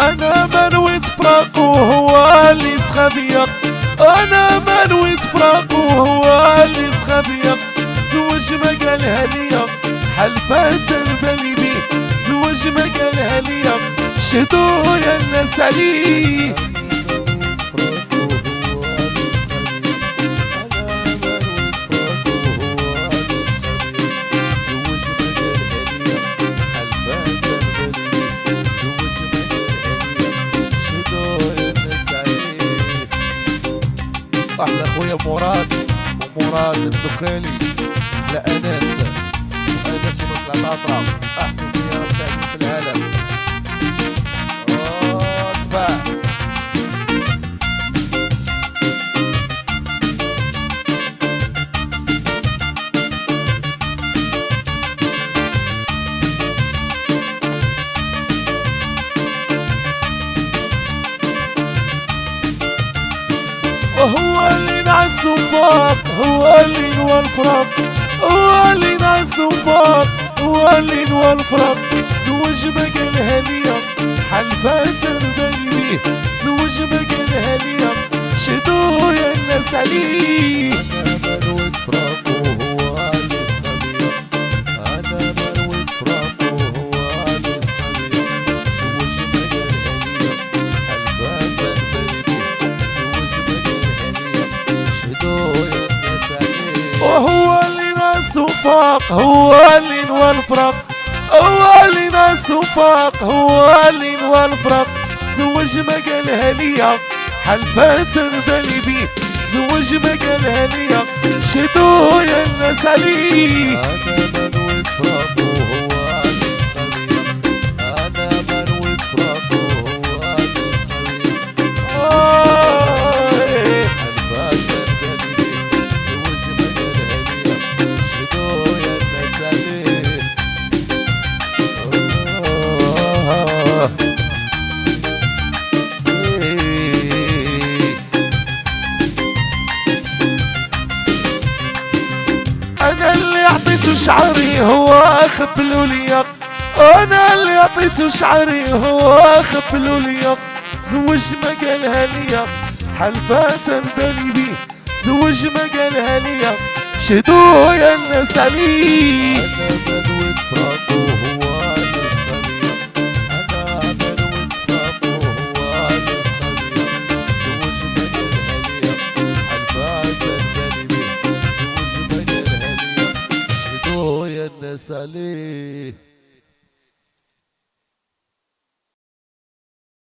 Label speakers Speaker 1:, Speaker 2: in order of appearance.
Speaker 1: انا ما نويت فراق وهو اللي سخى بيا، انا ما نويت فراق وهو اللي سخى بيا. زوج ما قالها ليا حلفات البالي بيه، زوج ما قالها ليا شهدوا يا الناس عليه. احلى اخويا مراد ومراد الدكالي، لا انس يمثل الاطراف، احسن سياره بتاعتي في العالم. دفاع وهو اللي نعس وفاق، هو اللي نوى الفراق، هو اللي نعس وفاق، هو اللي نوى الفراق. زوج ما قالها ليا حلفات البالي بيه، زوج ما قالها ليا شهدوا يا الناس عليه. انا ما نويت فراق وهو اللي سخى بيا، انا ما نويت فراق وهو اللي سخى بيا. زوج ما قالها ليا حلفات البالي بيه، زوج ما قالها ليا شهدوا يا الناس عليه. وهو اللي ناس وفاق، هو اللي نوى الفراق، هو اللي ناس وفاق، هو اللي نوى الفراق. زوج ما قالها ليا حلفات البالي بيه، زوج ما قالها ليا شهدوا يا الناس عليه. انا ما نويت فراق وهو اللي سخى بيا، انا ما نويت فراق وهو اللي سخى بيا. حلفات البالي بيه، زوج ما قالها ليا شهدوا يا الناس عليه. انا اللي اعطيته شعري هو خبلو ليا، انا اللي اعطيته شعري هو خبلو ليا. زوج ما قالها ليا حلفات البالي بيه، زوج ما قالها ليا شهدوا يا الناس عليه. انا ما نويت فراق وهو اللي سخى بيا، انا ما نويت فراق وهو اللي سخى بيا. زوج ما قالها ليا حلفات البالي بيه، زوج ما قالها ليا شهدوا يا الناس عليه.